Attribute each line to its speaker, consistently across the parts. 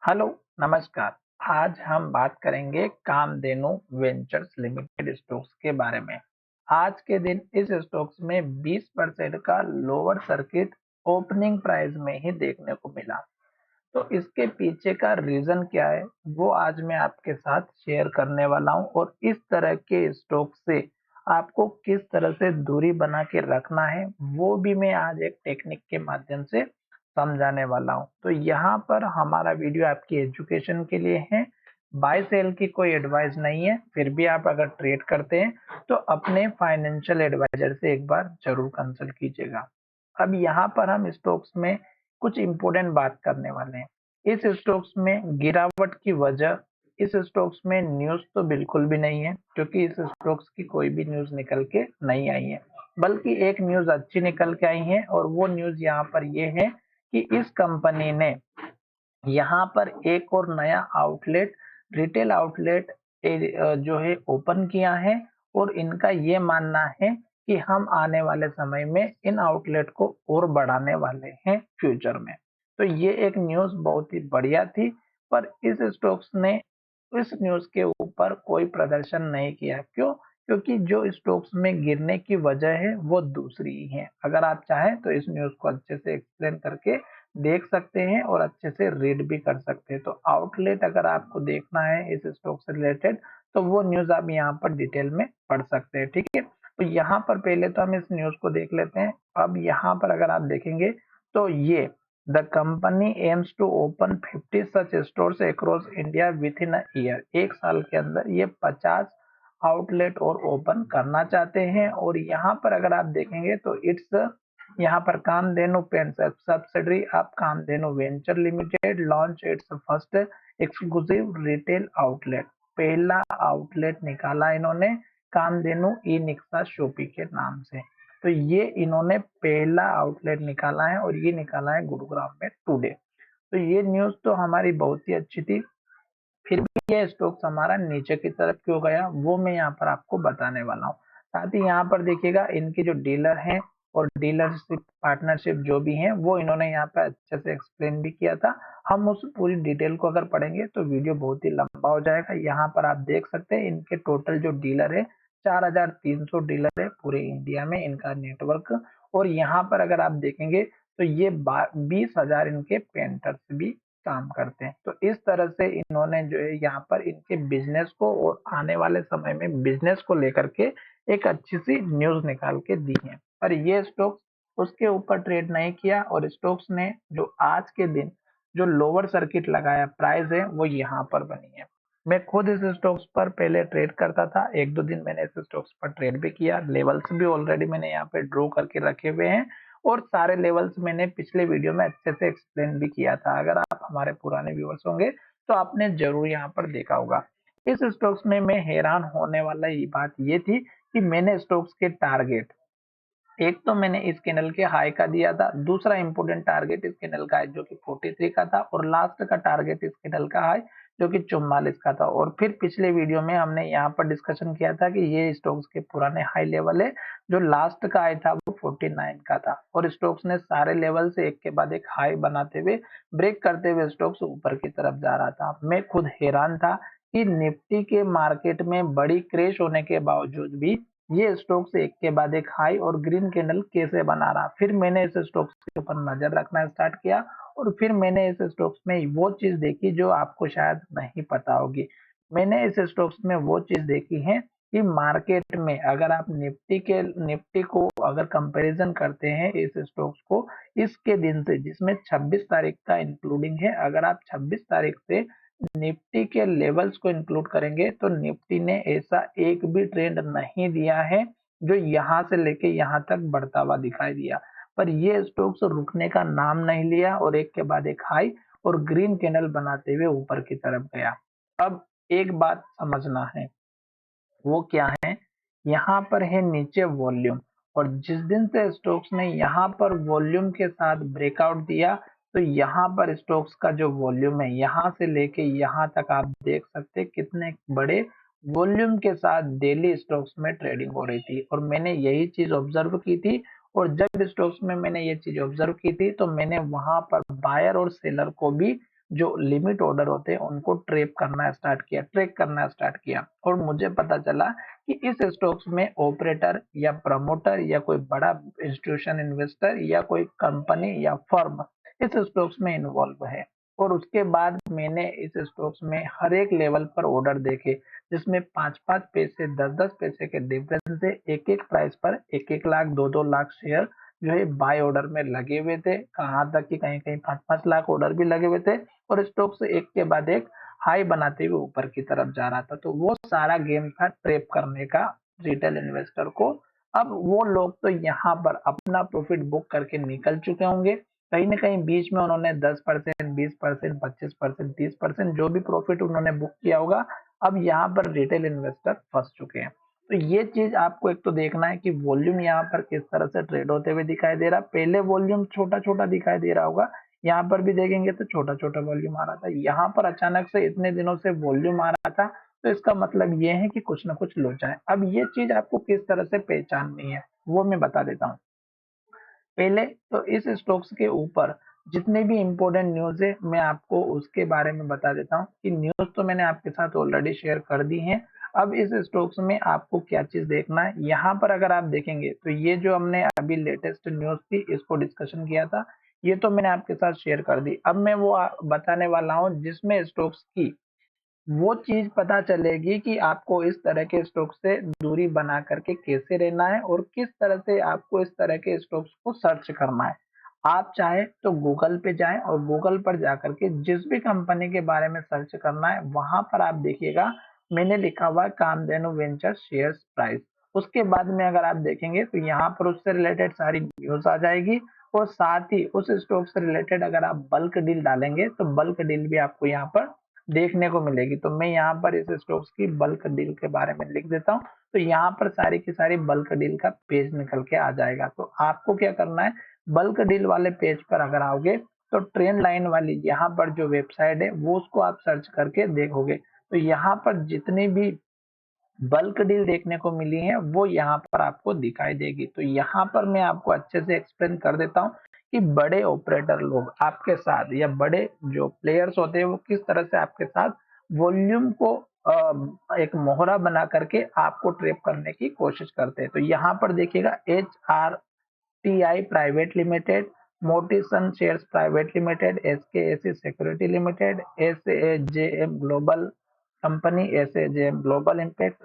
Speaker 1: Hello, नमस्कार। आज हम बात करेंगे कामधेनु वेंचर्स लिमिटेड स्टॉक्स के बारे में। आज के दिन इस स्टॉक्स में 20% का लोअर सर्किट ओपनिंग प्राइस में ही देखने को मिला। तो इसके पीछे का रीजन क्या है, वो आज मैं आपके साथ शेयर करने वाला हूँ और इस तरह के स्टॉक से आपको किस तरह से दूरी बना के रखना है, वो भी मैं आज एक टेक्निक के माध्यम से समझाने वाला हूँ। तो यहाँ पर हमारा वीडियो आपकी एजुकेशन के लिए है, बाय सेल की कोई एडवाइस नहीं है। फिर भी आप अगर ट्रेड करते हैं तो अपने फाइनेंशियल एडवाइजर से एक बार जरूर कंसल्ट कीजिएगा। अब यहाँ पर हम स्टॉक्स में कुछ इंपॉर्टेंट बात करने वाले हैं। इस स्टॉक्स में गिरावट की वजह, इस स्टॉक्स में न्यूज तो बिल्कुल भी नहीं है, क्योंकि इस स्टॉक्स की कोई भी न्यूज निकल के नहीं आई है। बल्कि एक न्यूज अच्छी निकल के आई है और वो न्यूज यहाँ पर ये है कि इस कंपनी ने यहाँ पर एक और नया आउटलेट, रिटेल आउटलेट जो है ओपन किया है और इनका ये मानना है कि हम आने वाले समय में इन आउटलेट को और बढ़ाने वाले हैं फ्यूचर में। तो ये एक न्यूज बहुत ही बढ़िया थी, पर इस स्टॉक्स ने इस न्यूज के ऊपर कोई प्रदर्शन नहीं किया। क्यों? क्योंकि जो स्टॉक्स में गिरने की वजह है वो दूसरी ही है। अगर आप चाहें तो इस न्यूज को अच्छे से एक्सप्लेन करके देख सकते हैं और अच्छे से रीड भी कर सकते हैं। तो आउटलेट अगर आपको देखना है इस स्टॉक से रिलेटेड, तो वो न्यूज आप यहाँ पर डिटेल में पढ़ सकते हैं। ठीक है, तो यहाँ पर पहले तो हम इस न्यूज को देख लेते हैं। अब यहाँ पर अगर आप देखेंगे तो ये the company aims to open 50 such stores across India within a year. एक साल के अंदर ये 50 आउटलेट और ओपन करना चाहते हैं। और यहाँ पर अगर आप देखेंगे तो इट्स यहाँ पर Kamdhenu paints subsidiary of Kamdhenu venture limited launch its first exclusive retail outlet. पहला आउटलेट निकाला इन्होंने कामधेनु ई निक्सा शॉपी के नाम से। तो ये इन्होंने पहला आउटलेट निकाला है और ये निकाला है गुरुग्राम में टुडे। तो ये न्यूज तो हमारी बहुत ही अच्छी थी। फिर भी ये स्टॉक्स हमारा नीचे की तरफ क्यों गया, वो मैं यहाँ पर आपको बताने वाला हूँ। साथ ही यहाँ पर देखिएगा इनके जो डीलर हैं और डीलरशिप पार्टनरशिप जो भी हैं, वो इन्होंने यहाँ पे अच्छे से एक्सप्लेन भी किया था। हम उस पूरी डिटेल को अगर पढ़ेंगे तो वीडियो बहुत ही लंबा हो जाएगा। यहाँ पर आप देख सकते हैं इनके टोटल जो डीलर है 4300 डीलर है पूरे इंडिया में इनका नेटवर्क। और यहाँ पर अगर आप देखेंगे तो ये 20,000 इनके पेंटर्स भी काम करते हैं। तो इस तरह से इन्होंने जो है यहाँ पर इनके बिजनेस को और आने वाले समय में बिजनेस को लेकर के एक अच्छी सी न्यूज निकाल के दी है। पर ये स्टॉक्स उसके ऊपर ट्रेड नहीं किया और स्टॉक्स ने जो आज के दिन जो लोअर सर्किट लगाया प्राइस है वो यहाँ पर बनी है। मैं खुद इस स्टॉक्स पर पहले ट्रेड करता था, एक दो दिन मैंने इस स्टॉक्स पर ट्रेड भी किया। लेवल्स भी ऑलरेडी मैंने यहाँ पे ड्रॉ करके रखे हुए हैं और सारे लेवल्स मैंने पिछले वीडियो में अच्छे से एक्सप्लेन भी किया था। अगर आप हमारे पुराने व्यूअर्स होंगे तो आपने जरूर यहाँ पर देखा होगा। इस स्टॉक्स में मैं हैरान होने वाला ये बात ये थी कि मैंने स्टॉक्स के टारगेट, एक तो मैंने इस कैंडल के हाई का दिया था, दूसरा इंपोर्टेंट टारगेट इस कैंडल का है जो कि 43 का था और लास्ट का टारगेट इस कैंडल का हाई जो कि 44 का था। और फिर पिछले वीडियो में हमने यहाँ पर डिस्कशन किया था कि ये स्टॉक्स के पुराने हाई लेवल है, जो लास्ट का हाई था वो 49 का था। और स्टॉक्स ने सारे लेवल से एक के बाद एक हाई बनाते हुए ब्रेक करते हुए स्टॉक्स ऊपर की तरफ जा रहा था। मैं खुद हैरान था कि निफ्टी के मार्केट में बड़ी क्रैश होने के बावजूद भी ये स्टॉक्स एक के बाद एक हाई और ग्रीन कैंडल कैसे बना रहा। फिर मैंने इस स्टॉक्स के ऊपर नजर रखना स्टार्ट किया और फिर मैंने इस स्टॉक्स में वो चीज देखी जो आपको शायद नहीं पता होगी। मैंने इस स्टॉक्स में वो चीज देखी है कि मार्केट में अगर आप निफ्टी को अगर कंपैरिजन करते हैं इस स्टॉक्स को इसके दिन से, जिसमें 26 तारीख का इंक्लूडिंग है, अगर आप 26 तारीख से निफ्टी के लेवल्स को इंक्लूड करेंगे तो निफ्टी ने ऐसा एक भी ट्रेंड नहीं दिया है जो यहाँ से लेके यहाँ तक बढ़ता हुआ दिखाई दिया। पर ये स्टॉक्स रुकने का नाम नहीं लिया और एक के बाद एक हाई और ग्रीन कैंडल बनाते हुए ऊपर की तरफ गया। अब एक बात समझना है, वो क्या है, यहाँ पर है नीचे वॉल्यूम। और जिस दिन से स्टॉक्स ने यहाँ पर वॉल्यूम के साथ ब्रेकआउट दिया तो यहाँ पर स्टॉक्स का जो वॉल्यूम है यहाँ से लेके यहाँ तक आप देख सकते हैं कितने बड़े वॉल्यूम के साथ डेली स्टॉक्स में ट्रेडिंग हो रही थी। और मैंने यही चीज ऑब्जर्व की थी और जब स्टॉक्स में मैंने ये चीज ऑब्जर्व की थी तो मैंने वहां पर बायर और सेलर को भी जो लिमिट ऑर्डर होते हैं उनको ट्रेक करना स्टार्ट किया और मुझे पता चला कि इस स्टॉक्स में ऑपरेटर या प्रमोटर या कोई बड़ा इंस्टीट्यूशन इन्वेस्टर या कोई कंपनी या फर्म इस स्टॉक्स में इन्वॉल्व है। और उसके बाद मैंने इस स्टॉक्स में हर एक लेवल पर ऑर्डर देखे जिसमें 5-5 पैसे 10-10 पैसे के डिफरेंस से एक एक प्राइस पर 1-1 लाख 2-2 लाख शेयर जो है बाय ऑर्डर में लगे हुए थे। कहाँ तक कि कहीं कहीं 5-5 लाख ऑर्डर भी लगे हुए थे और स्टॉक्स एक के बाद एक हाई बनाते हुए ऊपर की तरफ जा रहा था। तो वो सारा गेम था ट्रेप करने का रिटेल इन्वेस्टर को। अब वो लोग तो यहाँ पर अपना प्रॉफिट बुक करके निकल चुके होंगे। कहीं ना कहीं बीच में उन्होंने 10%, 20%, 25%, 30% जो भी प्रॉफिट उन्होंने बुक किया होगा, अब यहाँ पर रिटेल इन्वेस्टर फंस चुके हैं। तो ये चीज आपको एक तो देखना है कि वॉल्यूम यहाँ पर किस तरह से ट्रेड होते हुए दिखाई दे रहा है। पहले वॉल्यूम छोटा छोटा दिखाई दे रहा होगा, यहाँ पर भी देखेंगे तो छोटा छोटा वॉल्यूम आ रहा था। यहाँ पर अचानक से इतने दिनों से वॉल्यूम आ रहा था, तो इसका मतलब ये है कि कुछ ना कुछ लोचा है। अब ये चीज आपको किस तरह से पहचाननी है वो मैं बता देता हूँ। पहले तो इस स्टॉक्स के ऊपर जितने भी इंपॉर्टेंट न्यूज है मैं आपको उसके बारे में बता देता हूँ कि न्यूज तो मैंने आपके साथ ऑलरेडी शेयर कर दी है। अब इस स्टॉक्स में आपको क्या चीज देखना है, यहाँ पर अगर आप देखेंगे तो ये जो हमने अभी लेटेस्ट न्यूज थी इसको डिस्कशन किया था, ये तो मैंने आपके साथ शेयर कर दी। अब मैं वो बताने वाला हूँ जिसमें स्टॉक्स की वो चीज पता चलेगी कि आपको इस तरह के स्टॉक से दूरी बना करके कैसे रहना है और किस तरह से आपको इस तरह के स्टॉक्स को सर्च करना है। आप चाहे तो गूगल पे जाएं और गूगल पर जाकर के जिस भी कंपनी के बारे में सर्च करना है वहां पर आप देखिएगा मैंने लिखा हुआ है कामधेनु वेंचर शेयर्स प्राइस। उसके बाद में अगर आप देखेंगे तो यहाँ पर उससे रिलेटेड सारी न्यूज आ जाएगी और साथ ही उस स्टॉक से रिलेटेड अगर आप बल्क डील डालेंगे तो बल्क डील भी आपको यहाँ पर देखने को मिलेगी। तो मैं यहाँ पर इस स्टॉक्स की बल्क डील के बारे में लिख देता हूँ, तो यहाँ पर सारी की सारी बल्क डील का पेज निकल के आ जाएगा। तो आपको क्या करना है, बल्क डील वाले पेज पर अगर आओगे तो ट्रेंड लाइन वाली यहाँ पर जो वेबसाइट है वो उसको आप सर्च करके देखोगे तो यहाँ पर जितनी भी बल्क डील देखने को मिली है वो यहाँ पर आपको दिखाई देगी। तो यहाँ पर मैं आपको अच्छे से एक्सप्लेन कर देता हूँ कि बड़े ऑपरेटर लोग आपके साथ या बड़े जो प्लेयर्स होते हैं वो किस तरह से आपके साथ वॉल्यूम को एक मोहरा बना करके आपको ट्रैप करने की कोशिश करते हैं। तो यहाँ पर देखिएगा HRTI प्राइवेट लिमिटेड, मोटिसन shares private limited, SKAC security limited, SAJM global company, SAJM global impact,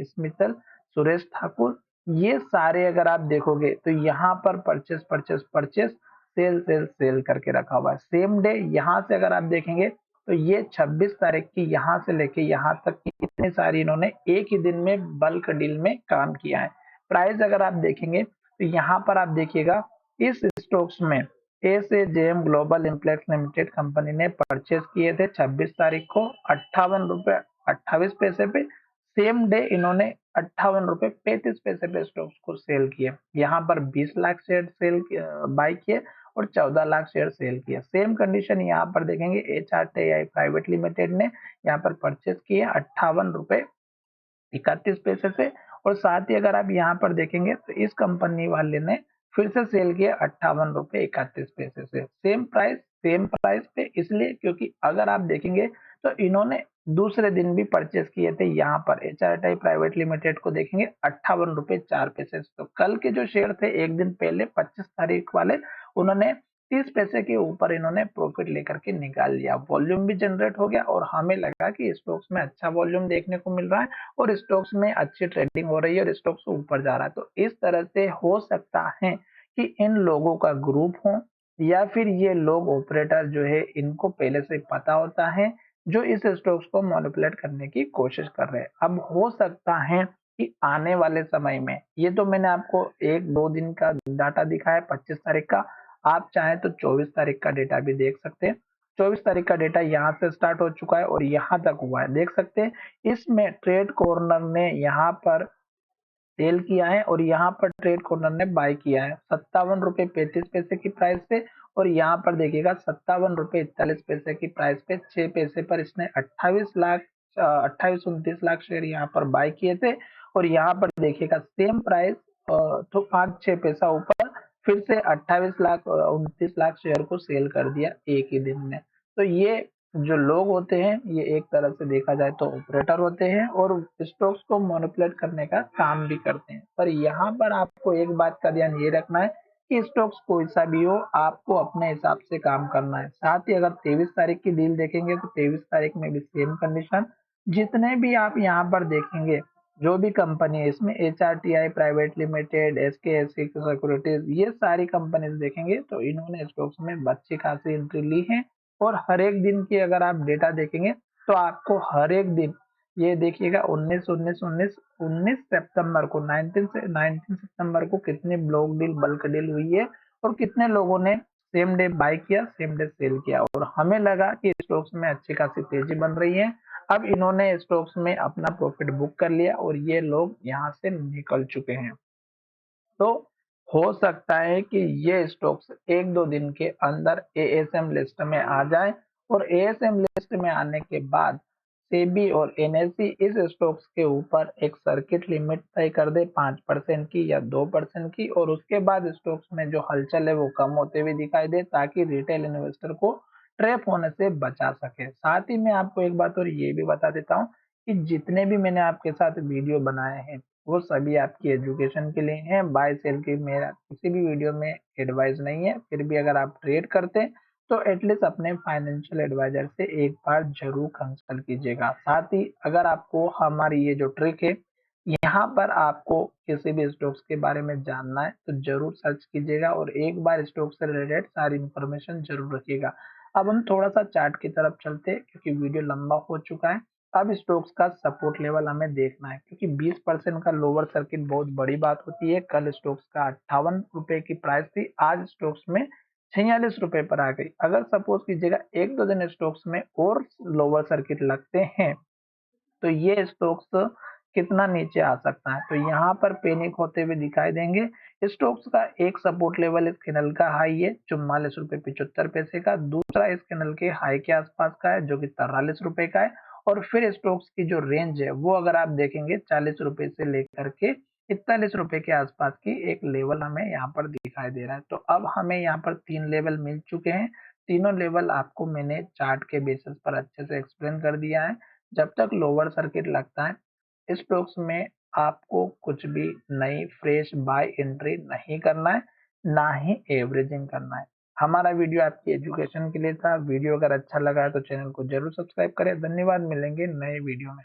Speaker 1: स्मितल, सुरेश ठाकुर, ये सारे अगर आप देखोगे तो यहाँ पर purchase purchase purchase sale sale sale करके रखा हुआ है। सेम डे यहाँ से अगर आप देखेंगे तो ये 26 तारीख की यहाँ से लेके यहाँ तक की इतनी सारी इन्होंने एक ही दिन में बल्क डील में काम किया है। प्राइस अगर आप देखेंगे तो यहाँ पर आप देखिएगा इस स्टॉक्स में SAJM ग्लोबल इम्प्लेक्स लिमिटेड कंपनी ने परचेज किए थे 26 तारीख को 58 रुपए 28 पैसे पे। सेम डे इन्होंने 58 रुपए 35 पैसे पे स्टॉक्स को सेल किए। यहाँ पर 20 लाख शेयर सेल बाय किए और 14 लाख शेयर सेल किए। सेम कंडीशन यहाँ पर देखेंगे HRTI प्राइवेट लिमिटेड ने यहाँ पर परचेज किए 58 रुपए 31 पैसे से और साथ ही अगर आप यहाँ पर देखेंगे तो इस कंपनी वाले ने फिर से सेल किया 58 रुपए 31 पैसे से। सेम प्राइस पे, इसलिए क्योंकि अगर आप देखेंगे तो इन्होंने दूसरे दिन भी परचेस किए थे। यहाँ पर HRTI प्राइवेट लिमिटेड को देखेंगे 58 रुपए 4 पैसे से। तो कल के जो शेयर थे एक दिन पहले 25 तारीख वाले उन्होंने 30 पैसे के ऊपर इन्होंने प्रॉफिट लेकर के निकाल लिया। वॉल्यूम भी जनरेट हो गया और हमें लगा कि स्टॉक्स में अच्छा वॉल्यूम देखने को मिल रहा है और स्टॉक्स में अच्छी ट्रेडिंग हो रही है और स्टॉक्स ऊपर जा रहा है। तो इस तरह से हो सकता है कि इन लोगों का ग्रुप हो या फिर ये लोग ऑपरेटर जो है इनको पहले से पता होता है जो इस स्टॉक्स को मैनिपुलेट करने की कोशिश कर रहे हैं। अब हो सकता है कि आने वाले समय में, ये तो मैंने आपको 1-2 दिन का डाटा दिखाया 25 तारीख का, आप चाहें तो 24 तारीख का डेटा भी देख सकते हैं। 24 तारीख का डेटा यहाँ से स्टार्ट हो चुका है और यहाँ तक हुआ है, देख सकते हैं। इसमें ट्रेड कॉर्नर ने यहाँ पर सेल किया है और यहाँ पर ट्रेड कॉर्नर ने बाय किया है 57 रुपए 35 पैसे की प्राइस पे और यहाँ पर देखिएगा 57 रुपए 41 पैसे की प्राइस पे 6 पैसे पर इसने 28 29 लाख शेयर यहाँ पर बाय किए थे और यहाँ पर देखिएगा सेम प्राइस तो 5-6 पैसा ऊपर फिर से 28 लाख 29 लाख शेयर को सेल कर दिया एक ही दिन में। तो ये जो लोग होते हैं ये एक तरह से देखा जाए तो ऑपरेटर होते हैं और स्टॉक्स को मैनिपुलेट करने का काम भी करते हैं। पर यहाँ पर आपको एक बात का ध्यान ये रखना है कि स्टॉक्स कोई सा भी हो, आपको अपने हिसाब से काम करना है। साथ ही अगर 23 तारीख की डील देखेंगे तो 23 तारीख में भी सेम कंडीशन। जितने भी आप यहाँ पर देखेंगे जो भी कंपनी है इसमें HRTI private limited, SKSC securities, ये सारी कंपनीज देखेंगे तो इन्होंने स्टॉक्स में अच्छी खासी एंट्री ली है। और हर एक दिन की अगर आप डेटा देखेंगे तो आपको हर एक दिन ये देखिएगा 19 सितंबर को 19 सितंबर को कितनी ब्लॉक डील बल्क डील हुई है और कितने लोगों ने सेम डे बाय किया सेम डे सेल किया। और हमें लगा कि स्टॉक्स में अच्छी खासी तेजी बन रही है। अब इन्होंने स्टॉक्स में अपना प्रॉफिट बुक कर लिया और ये लोग यहाँ से निकल चुके हैं। तो हो सकता है कि ये स्टॉक्स एक दो दिन के अंदर ASM लिस्ट में आ जाए और ASM लिस्ट में आने के बाद सेबी और NSE इस स्टॉक्स के ऊपर एक सर्किट लिमिट तय कर दे 5% की या 2% की, और उसके बाद स्टॉक्स में जो हलचल है वो कम होते हुए दिखाई दे ताकि रिटेल इन्वेस्टर को ट्रैप होने से बचा सके। साथ ही मैं आपको एक बात और ये भी बता देता हूँ कि जितने भी मैंने आपके साथ वीडियो बनाए हैं वो सभी आपकी एजुकेशन के लिए हैं। बाय सेल की मेरा किसी भी वीडियो में एडवाइस नहीं है। फिर भी अगर आप ट्रेड करते हैं तो एटलीस्ट अपने फाइनेंशियल एडवाइजर से एक बार जरूर कंसल्ट कीजिएगा। साथ ही अगर आपको हमारी ये जो ट्रिक है यहाँ पर आपको किसी भी स्टॉक्स के बारे में जानना है तो जरूर सर्च कीजिएगा और एक बार स्टॉक से रिलेटेड सारी इंफॉर्मेशन जरूर रखिएगा। अब हम थोड़ा सा चार्ट की तरफ चलते हैं क्योंकि वीडियो लंबा हो चुका है। अब स्टॉक्स का सपोर्ट लेवल हमें देखना है क्योंकि 20% का लोअर सर्किट बहुत बड़ी बात होती है। कल स्टॉक्स का 58 रुपए की प्राइस थी, आज स्टॉक्स में 46 रुपए पर आ गई। अगर सपोज कीजिएगा एक दो दिन स्टॉक्स में और लोअर सर्किट लगते हैं तो ये स्टॉक्स कितना नीचे आ सकता है, तो यहाँ पर पैनिक होते हुए दिखाई देंगे। स्टॉक्स का एक सपोर्ट लेवल इस कैंडल का हाई है 44 रुपए 75 पैसे का, दूसरा इस कैंडल के हाई के आसपास का है जो कि 43 रुपए का है। और फिर स्टॉक्स की जो रेंज है वो अगर आप देखेंगे 40 रुपए से लेकर के 41 रुपए के आसपास की एक लेवल हमें यहाँ पर दिखाई दे रहा है। तो अब हमें यहाँ पर 3 लेवल मिल चुके हैं। तीनों लेवल आपको मैंने चार्ट के बेसिस पर अच्छे से एक्सप्लेन कर दिया है। जब तक लोअर सर्किट लगता है स्टॉक्स में आपको कुछ भी नई फ्रेश बाय एंट्री नहीं करना है, ना ही एवरेजिंग करना है। हमारा वीडियो आपकी एजुकेशन के लिए था। वीडियो अगर अच्छा लगा है तो चैनल को जरूर सब्सक्राइब करें। धन्यवाद, मिलेंगे नए वीडियो में।